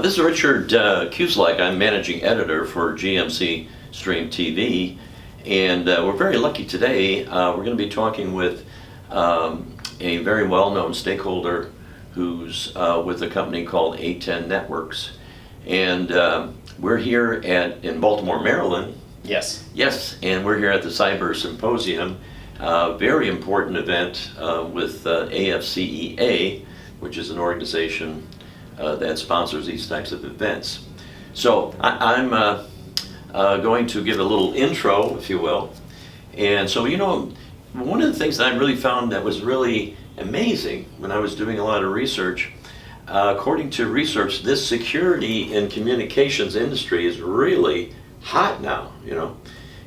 This is Richard Kusiolek. I'm managing editor for GMCstream TV, and we're very lucky today. We're going to be talking with a very well-known stakeholder who's with a company called A10 Networks, and we're here in Baltimore, Maryland. Yes. Yes, and we're here at the Cyber Symposium, very important event with AFCEA, which is an organization that sponsors these types of events. So I'm going to give a little intro, if you will. And so, one of the things that I really found that was really amazing when I was doing a lot of research, according to research, this security and communications industry is really hot now,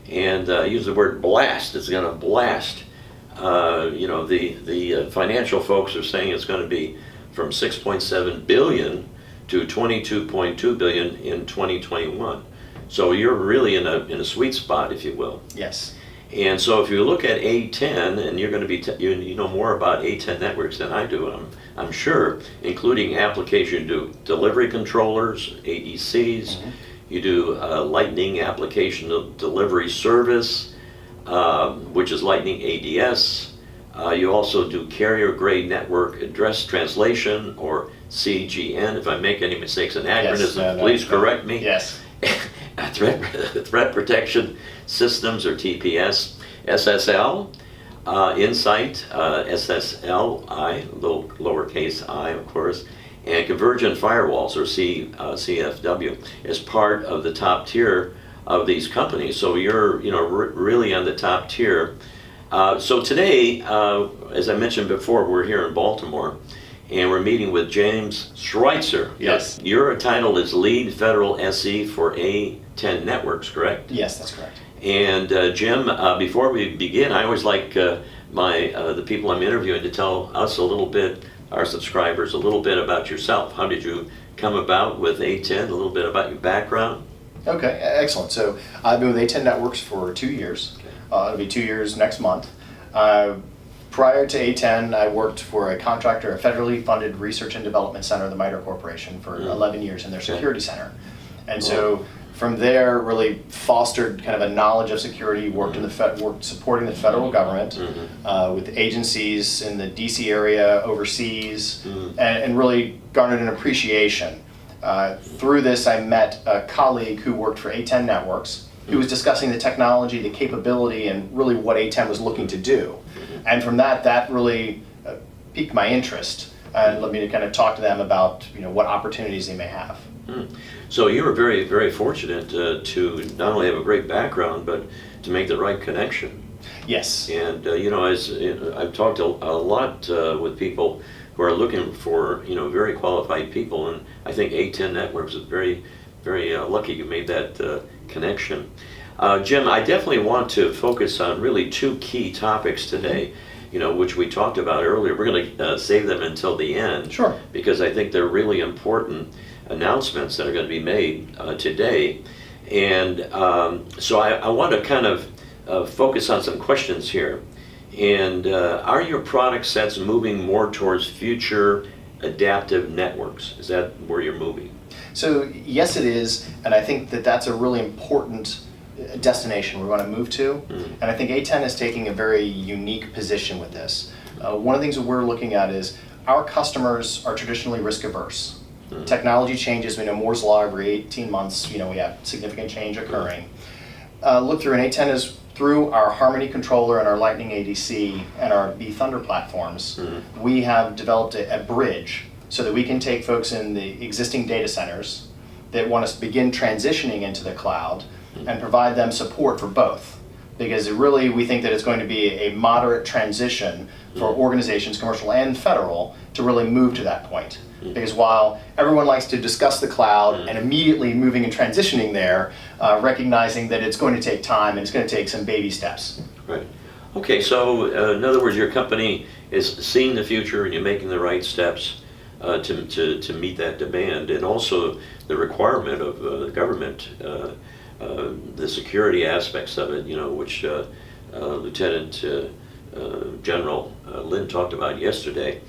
and use the word blast. It's going to blast. The financial folks are saying it's going to be from 6.7 billion to 22.2 billion in 2021. So you're really in a sweet spot, if you will. Yes. And so if you look at A10, and you're going to be you know more about A10 networks than I do, I'm sure, including application delivery controllers, ADCs. Mm-hmm. You do Lightning Application Delivery Service, which is Lightning ADS. You also do Carrier-Grade Network Address Translation, or CGN. If I make any mistakes in acronyms, please correct me. Yes. Threat Protection Systems, or TPS. SSL, Insight, SSLI, little lowercase I, of course, and Convergent Firewalls, or CFW, is part of the top tier of these companies. So you're really on the top tier. So today, as I mentioned before, we're here in Baltimore, and we're meeting with James Schweitzer. Yes. Your title is Lead Federal SE for A10 Networks, correct? Yes, that's correct. And Jim, before we begin, I always like the people I'm interviewing to tell us a little bit, our subscribers, a little bit about yourself. How did you come about with A10? A little bit about your background. Okay, excellent. So I've been with A10 Networks for 2 years. It'll be 2 years next month. Prior to A10, I worked for a contractor, a federally funded research and development center, the MITRE Corporation, for 11 years in their security center. And so from there, really fostered kind of a knowledge of security, worked worked supporting the federal government with agencies in the DC area, overseas, and really garnered an appreciation. Through this, I met a colleague who worked for A10 Networks, who was discussing the technology, the capability, and really what A10 was looking to do. And from that really piqued my interest and led me to kind of talk to them about what opportunities they may have. So you were very, very fortunate to not only have a great background, but to make the right connection. Yes. And as I've talked a lot with people who are looking for very qualified people, and I think A10 Networks is very, very lucky you made that connection. Jim, I definitely want to focus on really two key topics today, which we talked about earlier. We're going to save them until the end. Sure. Because I think they're really important announcements that are going to be made today. And so I want to kind of focus on some questions here. And are your product sets moving more towards future adaptive networks? Is that where you're moving? So yes, it is, and I think that's a really important destination we want to move to. And I think A10 is taking a very unique position with this. One of the things that we're looking at is our customers are traditionally risk averse. Technology changes. We know Moore's Law, every 18 months, we have significant change occurring. Look through, and A10 is through our Harmony controller and our Lightning ADC and our B-Thunder platforms, we have developed a bridge so that we can take folks in the existing data centers that want to begin transitioning into the cloud and provide them support for both. Because really, we think that it's going to be a moderate transition for organizations, commercial and federal, to really move to that point. Because while everyone likes to discuss the cloud and immediately moving and transitioning there, recognizing that it's going to take time and it's going to take some baby steps. Right. Okay, so in other words, your company is seeing the future and you're making the right steps to meet that demand, and also the requirement of the government, the security aspects of it, which Lieutenant General Lynn talked about yesterday.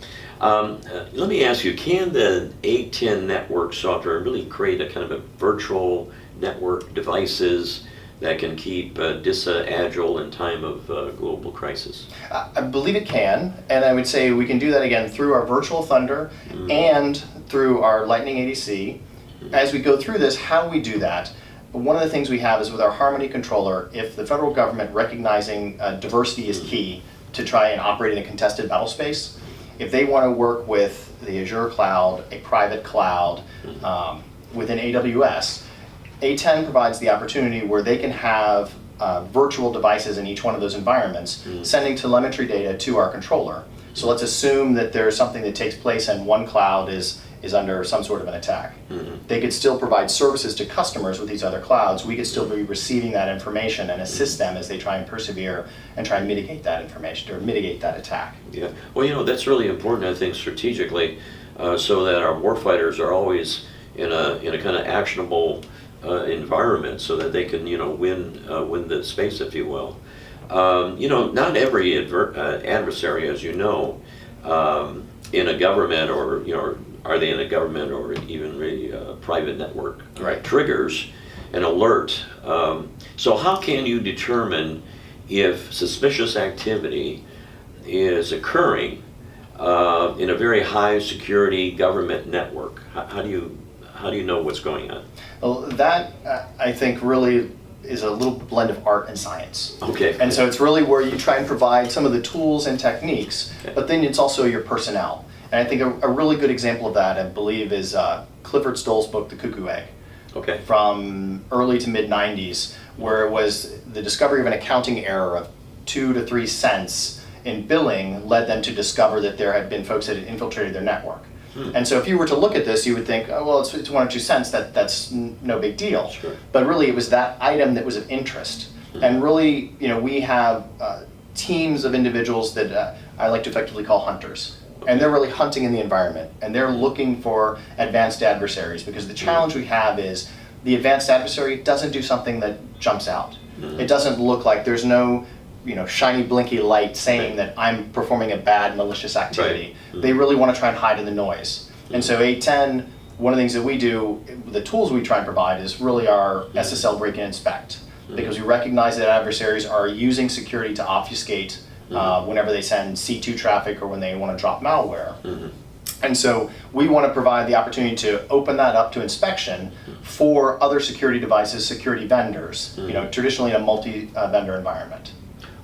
Let me ask you, can the A10 network software really create a kind of a virtual network devices that can keep DISA agile in time of global crisis? I believe it can, and I would say we can do that again through our virtual Thunder and through our Lightning ADC. As we go through this, how we do that, one of the things we have is with our Harmony controller, if the federal government recognizing diversity is key to try and operate in a contested battle space, if they want to work with the Azure cloud, a private cloud, within AWS, A10 provides the opportunity where they can have virtual devices in each one of those environments, sending telemetry data to our controller. So let's assume that there's something that takes place and one cloud is under some sort of an attack. They could still provide services to customers with these other clouds. We could still be receiving that information and assist them as they try and persevere and try and mitigate that information or mitigate that attack. Yeah, well, that's really important, I think, strategically, so that our warfighters are always in a kind of actionable environment, so that they can, win the space, if you will. Not every adversary, as you know, in a government or are they in a government or even really a private network, Right. triggers an alert. So how can you determine if suspicious activity is occurring in a very high security government network? How do you know what's going on? Well, that I think really is a little blend of art and science. Okay. And so it's really where you try and provide some of the tools and techniques, Okay. but then it's also your personnel. And I think a really good example of that, I believe, is Clifford Stoll's book, The Cuckoo Egg, Okay. from early to mid-90s, where it was the discovery of an accounting error of 2 to 3 cents in billing led them to discover that there had been folks that had infiltrated their network. And so if you were to look at this, you would think, oh, well, it's 1 or 2 cents, that's no big deal. Sure. But really, it was that item that was of interest. And really, we have teams of individuals that I like to effectively call hunters. And they're really hunting in the environment, and they're looking for advanced adversaries, because the challenge we have is the advanced adversary doesn't do something that jumps out. It doesn't look like there's no shiny blinky light saying that I'm performing a bad malicious activity. Right. They really want to try and hide in the noise. And so A10, one of the things that we do, the tools we try and provide is really our SSL break and inspect, because we recognize that adversaries are using security to obfuscate whenever they send C2 traffic or when they want to drop malware. And so we want to provide the opportunity to open that up to inspection for other security devices, security vendors, traditionally in a multi-vendor environment.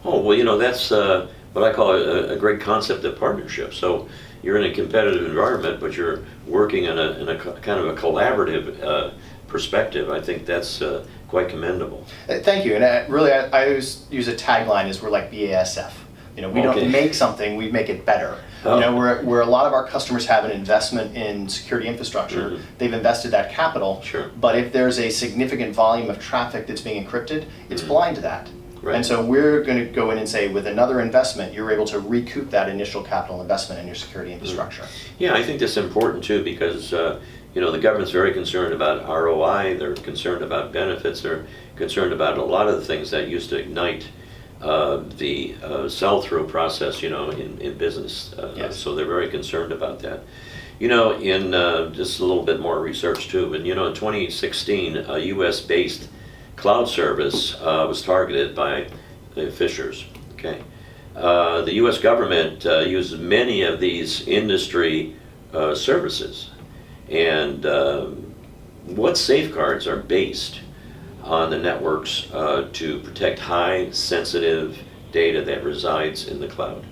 Oh, well, that's what I call a great concept of partnership. So you're in a competitive environment, but you're working in a kind of a collaborative perspective. I think that's quite commendable. Thank you. And I always use a tagline is we're like BASF. We Okay. don't make something, we make it better. Oh. Where a lot of our customers have an investment in security infrastructure, they've invested that capital. Sure. But if there's a significant volume of traffic that's being encrypted, it's blind to that. Right. And so we're going to go in and say, with another investment, you're able to recoup that initial capital investment in your security infrastructure. Yeah, I think that's important too, because the government's very concerned about ROI. They're concerned about benefits. They're concerned about a lot of the things that used to ignite the sell-through process, in business. Yes. So they're very concerned about that. In just a little bit more research too, but in 2016, a U.S.-based cloud service was targeted by the phishers. Okay, the U.S. government uses many of these industry services, and what safeguards are based on the networks to protect high sensitive data that resides in the cloud?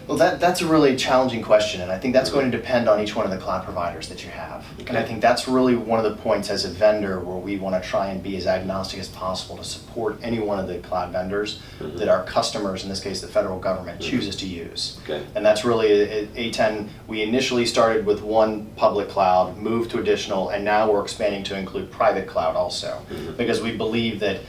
Well, that's a really challenging question, and I think that's going to depend on each one of the cloud providers that you have. And I think that's really one of the points as a vendor where we want to try and be as agnostic as possible to support any one of the cloud vendors that our customers, in this case the federal government, chooses to use. Okay. And that's really, at A10, we initially started with one public cloud, moved to additional, and now we're expanding to include private cloud also. Because we believe that,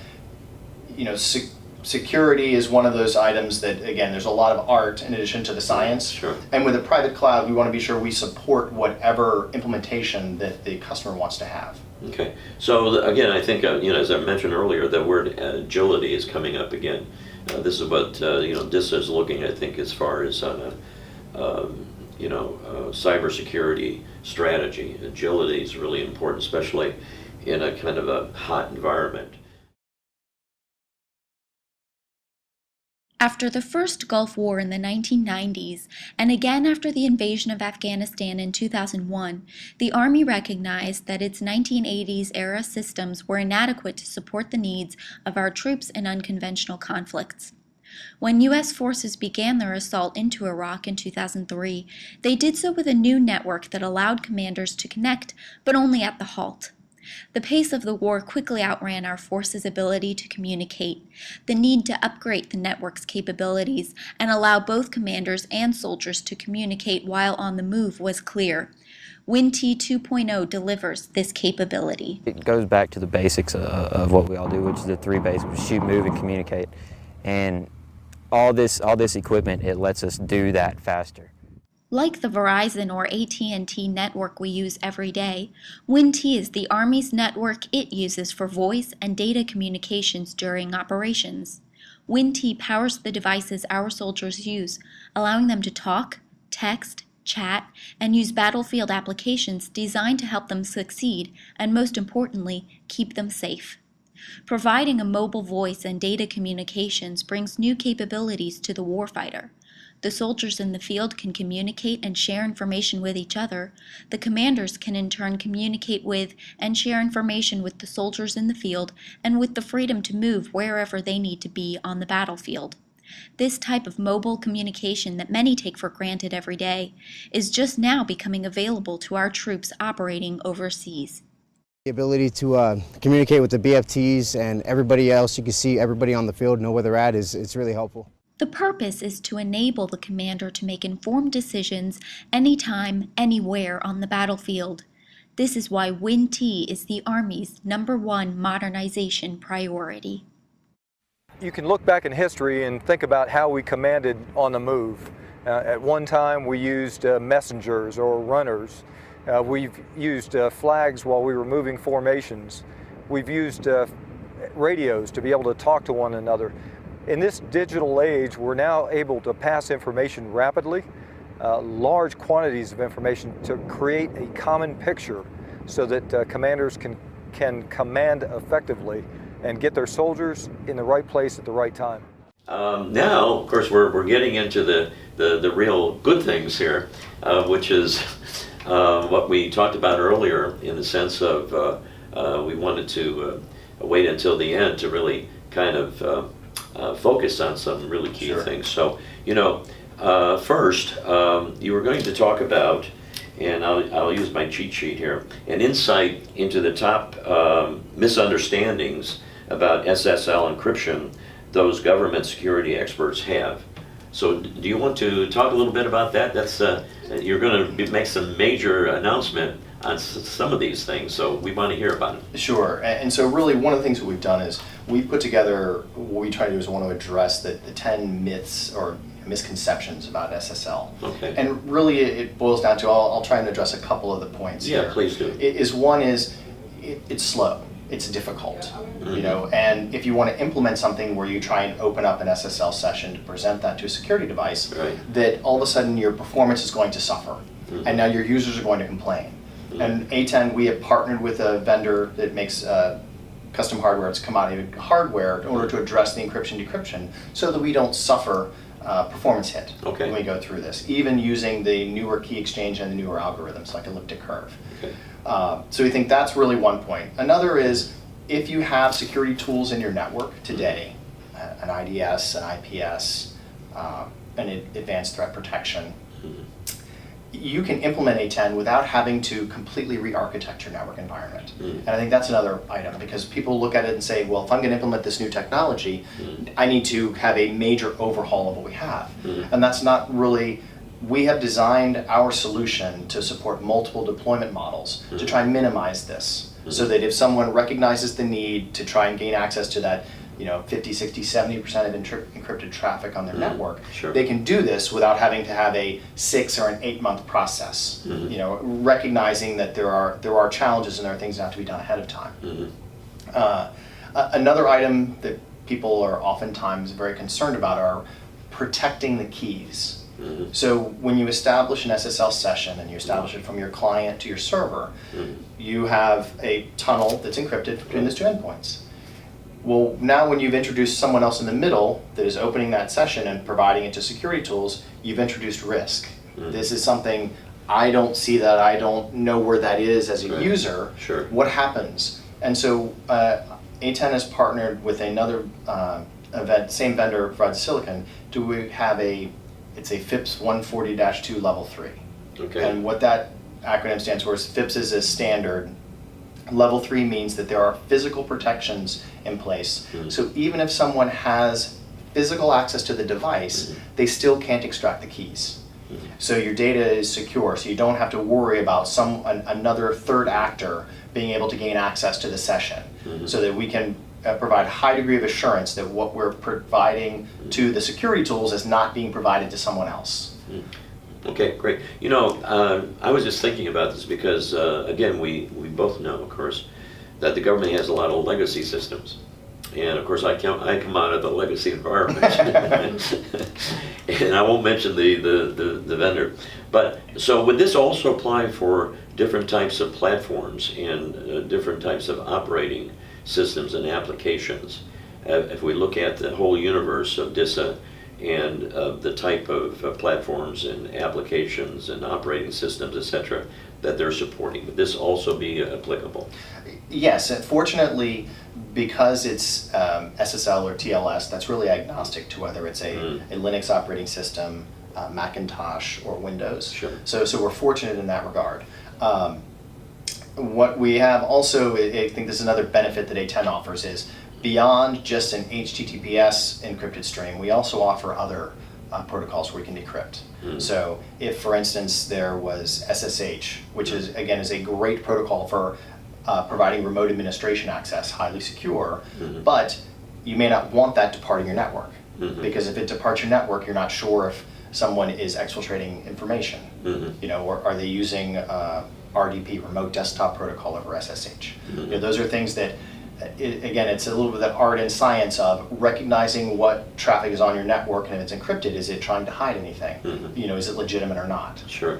security is one of those items that, again, there's a lot of art in addition to the science. Sure. And with a private cloud, we want to be sure we support whatever implementation that the customer wants to have. Okay. So again, I think as I mentioned earlier, the word agility is coming up again. This is what DISA is looking, I think, as far as on cybersecurity strategy. Agility is really important, especially in a kind of a hot environment. After the first Gulf War in the 1990s, and again after the invasion of Afghanistan in 2001, the Army recognized that its 1980s-era systems were inadequate to support the needs of our troops in unconventional conflicts. When U.S. forces began their assault into Iraq in 2003, they did so with a new network that allowed commanders to connect, but only at the halt. The pace of the war quickly outran our forces' ability to communicate. The need to upgrade the network's capabilities and allow both commanders and soldiers to communicate while on the move was clear. WinT 2.0 delivers this capability. It goes back to the basics of what we all do, which is the three basics: shoot, move, and communicate. And all this equipment, it lets us do that faster. Like the Verizon or AT&T network we use every day, WinT is the Army's network it uses for voice and data communications during operations. WinT powers the devices our soldiers use, allowing them to talk, text, chat, and use battlefield applications designed to help them succeed and, most importantly, keep them safe. Providing a mobile voice and data communications brings new capabilities to the warfighter. The soldiers in the field can communicate and share information with each other. The commanders can in turn communicate with and share information with the soldiers in the field and with the freedom to move wherever they need to be on the battlefield. This type of mobile communication that many take for granted every day is just now becoming available to our troops operating overseas. The ability to communicate with the BFTs and everybody else, you can see everybody on the field, know where they're at, it's really helpful. The purpose is to enable the commander to make informed decisions anytime, anywhere on the battlefield. This is why WinT is the Army's #1 modernization priority. You can look back in history and think about how we commanded on the move. At one time we used messengers or runners. We've used flags while we were moving formations. We've used radios to be able to talk to one another. In this digital age, we're now able to pass information rapidly, large quantities of information, to create a common picture so that commanders can command effectively and get their soldiers in the right place at the right time. Now, of course, we're getting into the real good things here, which is what we talked about earlier, in the sense of we wanted to wait until the end to really kind of focus on some really key Sure. things. So, first, you were going to talk about, and I'll use my cheat sheet here, an insight into the top misunderstandings about SSL encryption those government security experts have. So do you want to talk a little bit about that? That's you're going to make some major announcement on some of these things, so we want to hear about it. Sure, and so really one of the things that we've done is we put together, what we try to do is we want to address the 10 myths or misconceptions about SSL. Okay. And really it boils down to, I'll try and address a couple of the points Yeah, here. please do. One is it's slow, it's difficult, Mm-hmm. and if you want to implement something where you try and open up an SSL session to present that to a security device, Right. that all of a sudden your performance is going to suffer, Mhm. and now your users are going to complain. And A10, we have partnered with a vendor that makes custom hardware, it's commodity hardware, in order to address the encryption decryption so that we don't suffer performance hit Okay. when we go through this, even using the newer key exchange and the newer algorithms like elliptic curve. Okay. So we think that's really one point. Another is, if you have security tools in your network today, an IDS, an IPS, an advanced threat protection, you can implement A10 without having to completely re-architect your network environment. And I think that's another item, because people look at it and say, well, if I'm going to implement this new technology, I need to have a major overhaul of what we have. And that's not really, we have designed our solution to support multiple deployment models to try and minimize this, so that if someone recognizes the need to try and gain access to that 50, 60, 70% of encrypted traffic on their network, Sure. they can do this without having to have a 6 or an 8-month process. Recognizing that there are challenges and there are things that have to be done ahead of time. Another item that people are oftentimes very concerned about are protecting the keys. So when you establish an SSL session and you establish it from your client to your server, you have a tunnel that's encrypted between those two endpoints. Well, now when you've introduced someone else in the middle that is opening that session and providing it to security tools, you've introduced risk. This is something I don't see, that I don't know where that is as a user. Sure. What happens? And so A10 has partnered with another same vendor provides silicon, to have it's a FIPS 140-2 level 3. Okay. And what that acronym stands for is FIPS is a standard. Level 3 means that there are physical protections in place. So even if someone has physical access to the device, they still can't extract the keys. So your data is secure, so you don't have to worry about another third actor being able to gain access to the session, so that we can provide a high degree of assurance that what we're providing to the security tools is not being provided to someone else. Okay, great. You know, I was just thinking about this because, again, we both know, of course, that the government has a lot of legacy systems. And of course, I come out of the legacy environment. And I won't mention the vendor. But so would this also apply for different types of platforms and different types of operating systems and applications? If we look at the whole universe of DISA and the type of platforms and applications and operating systems, etc., that they're supporting, would this also be applicable? Yes, and fortunately, because it's SSL or TLS, that's really agnostic to whether it's a Linux operating system, Macintosh, or Windows. Sure. So we're fortunate in that regard. What we have also, I think this is another benefit that A10 offers, is beyond just an HTTPS encrypted stream, we also offer other protocols where we can decrypt. So if, for instance, there was SSH, which is, again, is a great protocol for providing remote administration access, highly secure, but you may not want that to part of your network, because if it departs your network, you're not sure if someone is exfiltrating information. You know, or are they using RDP, remote desktop protocol, over SSH? You know, those are things that, again, it's a little bit of that art and science of recognizing what traffic is on your network, and if it's encrypted, is it trying to hide anything? You know, is it legitimate or not? Sure.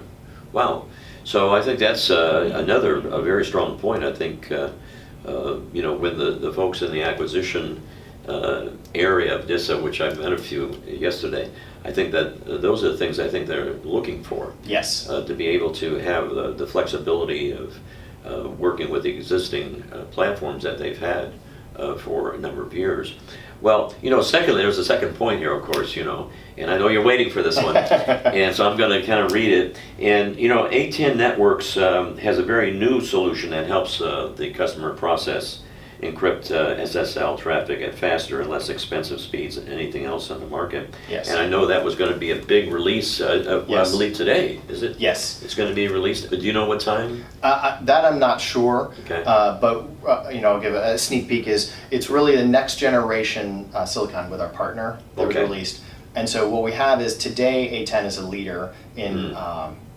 Wow. So I think that's another very strong point. I think, you know, with the folks in the acquisition area of DISA, which I've met a few yesterday, I think that those are the things I think they're looking for. Yes. To be able to have the flexibility of working with the existing platforms that they've had for a number of years. Well, you know, secondly, there's a second point here, of course, you know, and I know you're waiting for this one, and so I'm going to kind of read it. And, you know, A10 Networks has a very new solution that helps the customer process encrypt SSL traffic at faster and less expensive speeds than anything else on the market. Yes. And I know that was going to be a big release, Yes. I believe today, is it? Yes. It's going to be released. Do you know what time? That I'm not sure, Okay. but you know, I'll give a sneak peek. It's really the next generation silicon with our partner that was Okay. released. And so what we have is today A10 is a leader in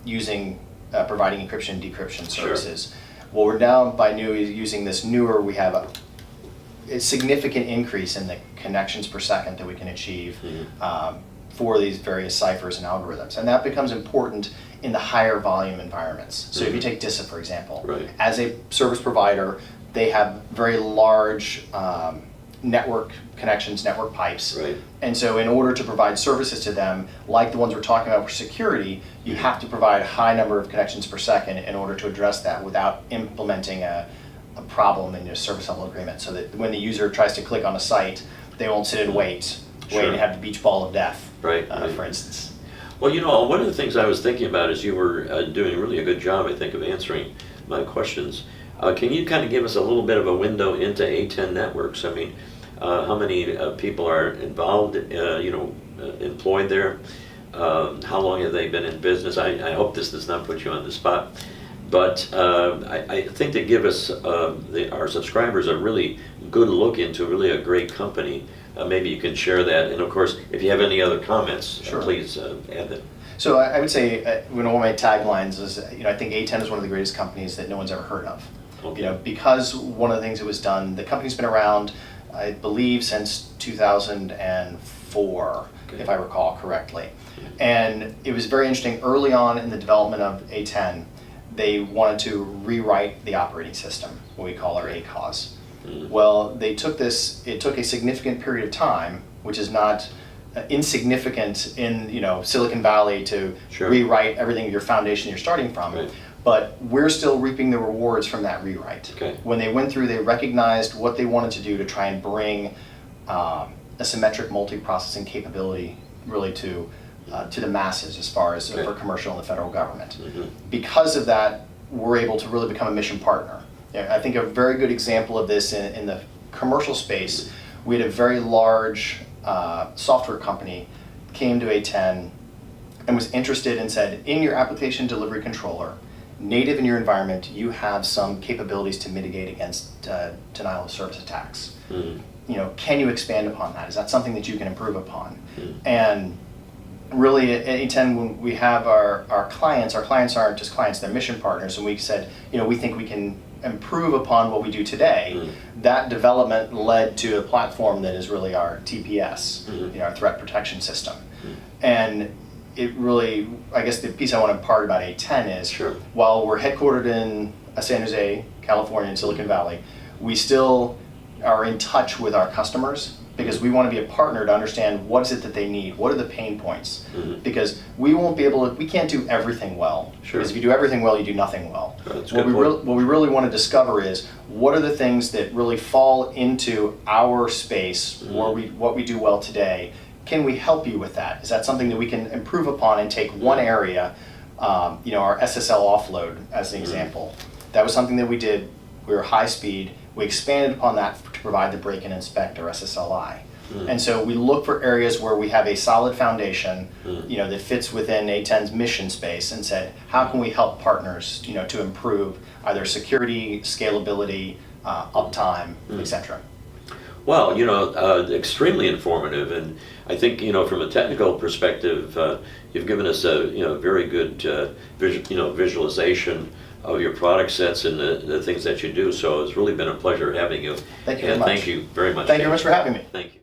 using providing encryption and decryption services. Well, we're now using this newer, we have a significant increase in the connections per second that we can achieve for these various ciphers and algorithms. And that becomes important in the higher volume environments. So if you take DISA, for example, Right. as a service provider, they have very large network connections, network pipes. Right. And so in order to provide services to them, like the ones we're talking about for security, you have to provide a high number of connections per second in order to address that without implementing a problem in your service level agreement, so that when the user tries to click on a site, they won't sit and wait Sure. and have the beach ball of death, Right. for instance. Well, you know, one of the things I was thinking about is you were doing really a good job, I think, of answering my questions. Can you kind of give us a little bit of a window into A10 Networks? I mean, how many people are involved, you know, employed there? How long have they been in business? I hope this does not put you on the spot. But I think they give us, our subscribers, a really good look into really a great company. Maybe you can share that. And of course, if you have any other comments, Sure. please add them. So I would say one of my taglines is, you know, I think A10 is one of the greatest companies that no one's ever heard of. Okay. You know, because one of the things that was done, the company's been around I believe since 2004, Okay. if I recall correctly. And it was very interesting, early on in the development of A10, they wanted to rewrite the operating system, what we call our ACOS. Well, they took this, it took a significant period of time, which is not insignificant in, you know, Silicon Valley to Sure. rewrite everything, your foundation you're starting from. Right. But we're still reaping the rewards from that rewrite. Okay. When they went through, they recognized what they wanted to do to try and bring a symmetric multiprocessing capability really to the masses as far as Okay. for commercial and the federal government. Because of that, we're able to really become a mission partner. Yeah, I think a very good example of this in the commercial space, we had a very large software company came to A10 and was interested and said, in your application delivery controller, native in your environment, you have some capabilities to mitigate against denial of service attacks. You know, can you expand upon that? Is that something that you can improve upon? And really at A10, when we have our clients aren't just clients, they're mission partners, and we said, you know, we think we can improve upon what we do today. That development led to a platform that is really our TPS, you know, our threat protection system. And it really, I guess the piece I want to impart about A10 is, Sure. while we're headquartered in San Jose, California, in Silicon Valley, we still are in touch with our customers because we want to be a partner to understand what is it that they need, what are the pain points, because we won't be able to, we can't do everything well. Sure. Because if you do everything well, you do nothing well. That's a What good point. we really want to discover is what are the things that really fall into our space, where what we do well today. Can we help you with that? Is that something that we can improve upon and take one area, you know, our SSL offload as an example. That was something that we did. We were high speed. We expanded upon that to provide the break and inspect, or SSLI. And so we look for areas where we have a solid foundation, you know, that fits within A10's mission space, and said, how can we help partners, you know, to improve either security, scalability, uptime, etc. Well, you know, extremely informative, and I think, you know, from a technical perspective, you've given us a, you know, very good visualization of your product sets and the things that you do. So it's really been a pleasure having you. Thank you very And much. thank you very much. Thank you very much for having me. Thank you.